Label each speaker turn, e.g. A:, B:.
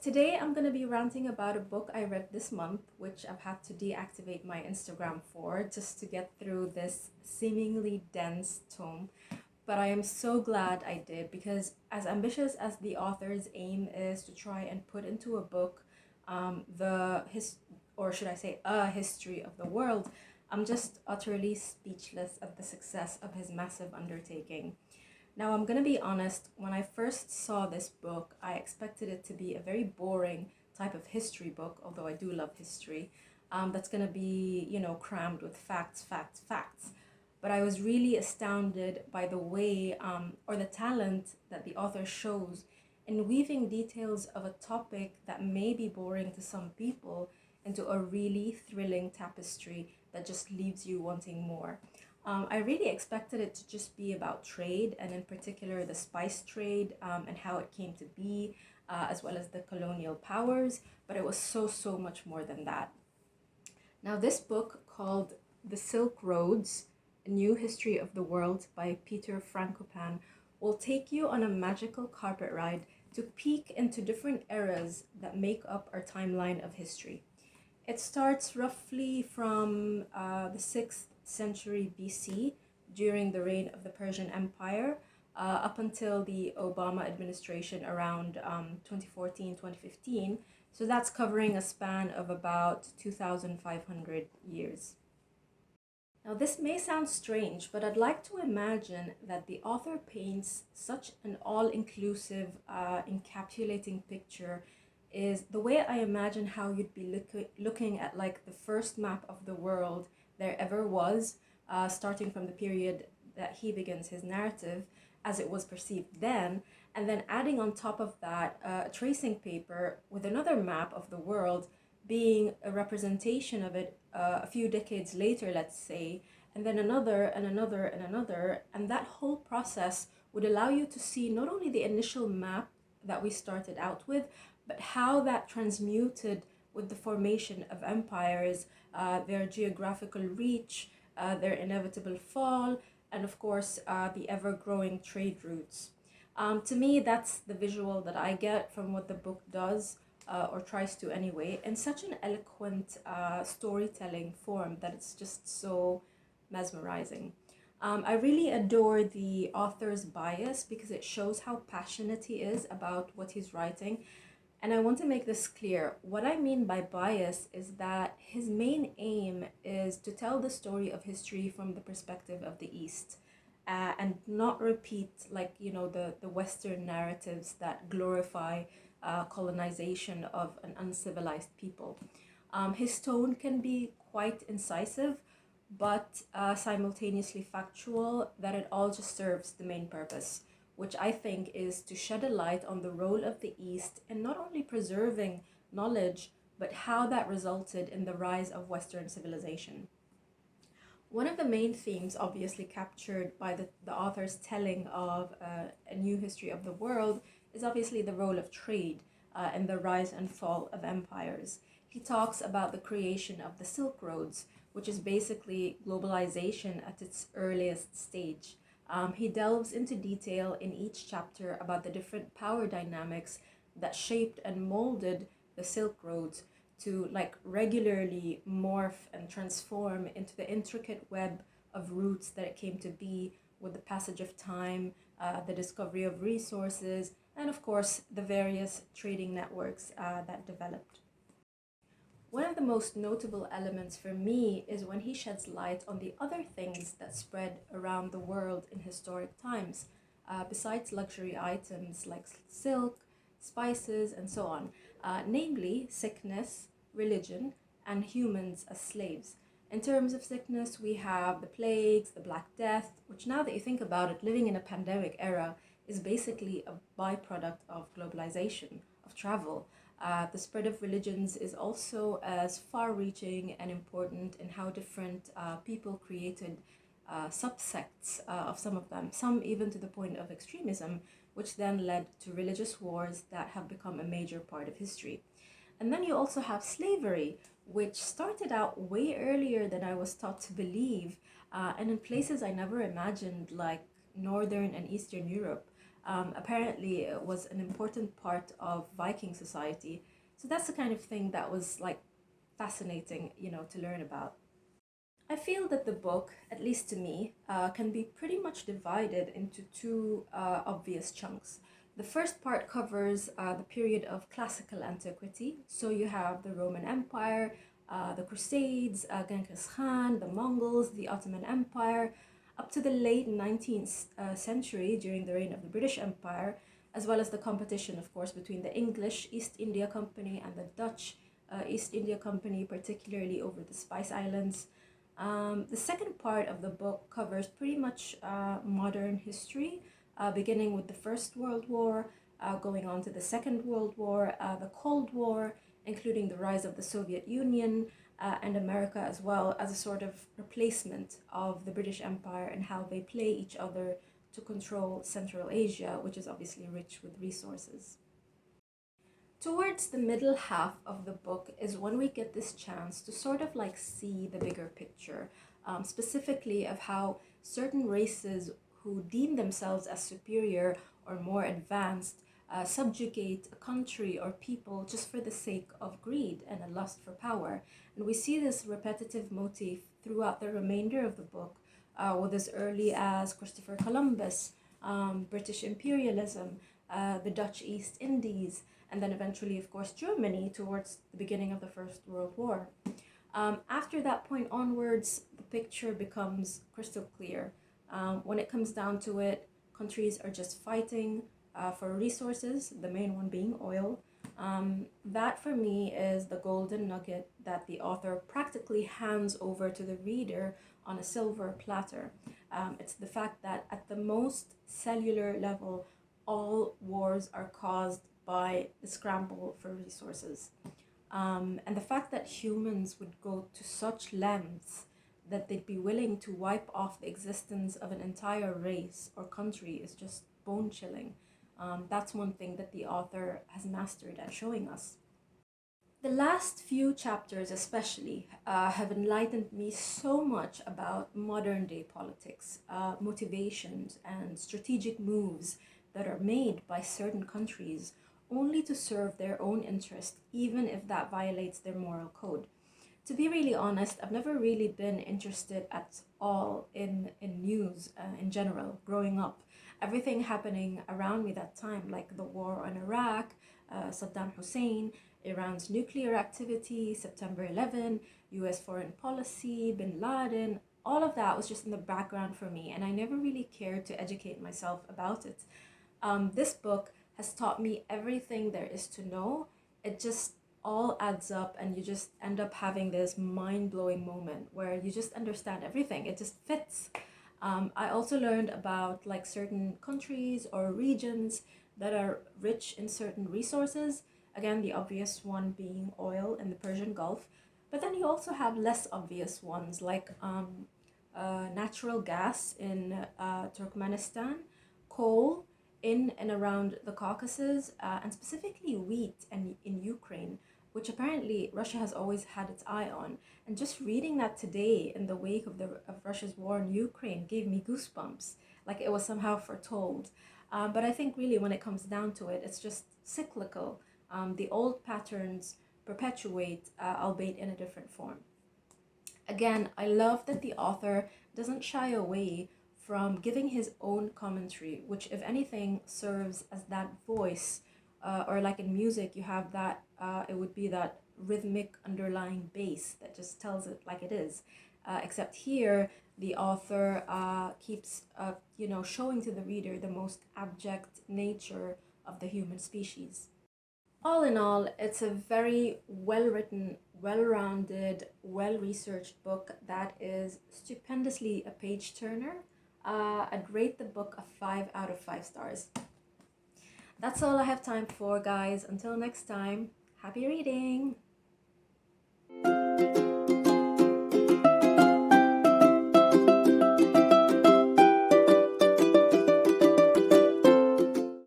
A: Today I'm going to be ranting about a book I read this month, which I've had to deactivate my Instagram for just to get through this seemingly dense tome. But I am so glad I did because, as ambitious as the author's aim is to try and put into a book or should I say, a history of the world, I'm just utterly speechless at the success of his massive undertaking. Now, I'm going to be honest, when I first saw this book, I expected it to be a very boring type of history book, although I do love history, that's going to be, crammed with facts, facts, facts. But I was really astounded by the way or the talent that the author shows in weaving details of a topic that may be boring to some people into a really thrilling tapestry that just leaves you wanting more. I really expected it to just be about trade, and in particular the spice trade and how it came to be, as well as the colonial powers, but it was so much more than that. Now, this book called The Silk Roads, A New History of the World by Peter Frankopan will take you on a magical carpet ride to peek into different eras that make up our timeline of history. It starts roughly from the 6th century BC during the reign of the Persian Empire up until the Obama administration around 2014, 2015. So that's covering a span of about 2,500 years. Now, this may sound strange, but I'd like to imagine that the author paints such an all-inclusive, encapsulating picture is the way I imagine how you'd be looking at like the first map of the world there ever was, starting from the period that he begins his narrative as it was perceived then, and then adding on top of that a tracing paper with another map of the world being a representation of it a few decades later, let's say, and then another and another and another. And that whole process would allow you to see not only the initial map that we started out with, but how that transmuted with the formation of empires, their geographical reach, their inevitable fall, and of course, the ever-growing trade routes. To me, that's the visual that I get from what the book does, or tries to anyway, in such an eloquent storytelling form that it's just so mesmerizing. I really adore the author's bias because it shows how passionate he is about what he's writing. And I want to make this clear. What I mean by bias is that his main aim is to tell the story of history from the perspective of the East, and not repeat the Western narratives that glorify colonization of an uncivilized people. His tone can be quite incisive, but simultaneously factual, that it all just serves the main purpose, which I think is to shed a light on the role of the East in not only preserving knowledge, but how that resulted in the rise of Western civilization. One of the main themes obviously captured by the author's telling of A New History of the World is obviously the role of trade and the rise and fall of empires. He talks about the creation of the Silk Roads, which is basically globalization at its earliest stage. He delves into detail in each chapter about the different power dynamics that shaped and molded the Silk Roads to regularly morph and transform into the intricate web of routes that it came to be with the passage of time, the discovery of resources, and of course the various trading networks that developed. One of the most notable elements for me is when he sheds light on the other things that spread around the world in historic times, besides luxury items like silk, spices, and so on, namely sickness, religion, and humans as slaves. In terms of sickness, we have the plagues, the Black Death, which now that you think about it, living in a pandemic era is basically a byproduct of globalization, of travel. The spread of religions is also as far-reaching and important in how different people created subsects of some of them, some even to the point of extremism, which then led to religious wars that have become a major part of history. And then you also have slavery, which started out way earlier than I was taught to believe, and in places I never imagined, like Northern and Eastern Europe. Apparently, it was an important part of Viking society. So that's the kind of thing that was like fascinating, to learn about. I feel that the book, at least to me, can be pretty much divided into two obvious chunks. The first part covers the period of classical antiquity. So you have the Roman Empire, the Crusades, Genghis Khan, the Mongols, the Ottoman Empire, up to the late 19th century during the reign of the British Empire, as well as the competition, of course, between the English East India Company and the Dutch East India Company, particularly over the Spice Islands. The second part of the book covers pretty much modern history, beginning with the First World War, going on to the Second World War, the Cold War, including the rise of the Soviet Union and America as well, as a sort of replacement of the British Empire and how they play each other to control Central Asia, which is obviously rich with resources. Towards the middle half of the book is when we get this chance to sort of like see the bigger picture, specifically of how certain races who deem themselves as superior or more advanced subjugate a country or people just for the sake of greed and a lust for power. And we see this repetitive motif throughout the remainder of the book, with as early as Christopher Columbus, British imperialism, the Dutch East Indies, and then eventually, of course, Germany towards the beginning of the First World War. After that point onwards, the picture becomes crystal clear. When it comes down to it, countries are just fighting for resources, the main one being oil. That for me is the golden nugget that the author practically hands over to the reader on a silver platter. It's the fact that at the most cellular level, all wars are caused by the scramble for resources. And the fact that humans would go to such lengths that they'd be willing to wipe off the existence of an entire race or country is just bone chilling. That's one thing that the author has mastered at showing us. The last few chapters, especially, have enlightened me so much about modern day politics, motivations, and strategic moves that are made by certain countries only to serve their own interest, even if that violates their moral code. To be really honest, I've never really been interested at all in news in general growing up. Everything happening around me that time, like the war on Iraq, Saddam Hussein, Iran's nuclear activity, September 11, US foreign policy, bin Laden, all of that was just in the background for me, and I never really cared to educate myself about it. This book has taught me everything there is to know. It just all adds up, and you just end up having this mind-blowing moment where you just understand everything. It just fits. I also learned about like certain countries or regions that are rich in certain resources. Again, the obvious one being oil in the Persian Gulf. But then you also have less obvious ones like natural gas in Turkmenistan, coal in and around the Caucasus, and specifically wheat in Ukraine, which apparently Russia has always had its eye on. And just reading that today in the wake of Russia's war in Ukraine gave me goosebumps, like it was somehow foretold. But I think really when it comes down to it, it's just cyclical. The old patterns perpetuate, albeit in a different form. Again, I love that the author doesn't shy away from giving his own commentary, which, if anything, serves as that voice, or like in music, you have that, it would be that rhythmic underlying bass that just tells it like it is. Except here, the author keeps, showing to the reader the most abject nature of the human species. All in all, it's a very well-written, well-rounded, well-researched book that is stupendously a page-turner. I'd rate the book a 5 out of 5 stars. That's all I have time for, guys. Until next time, happy reading!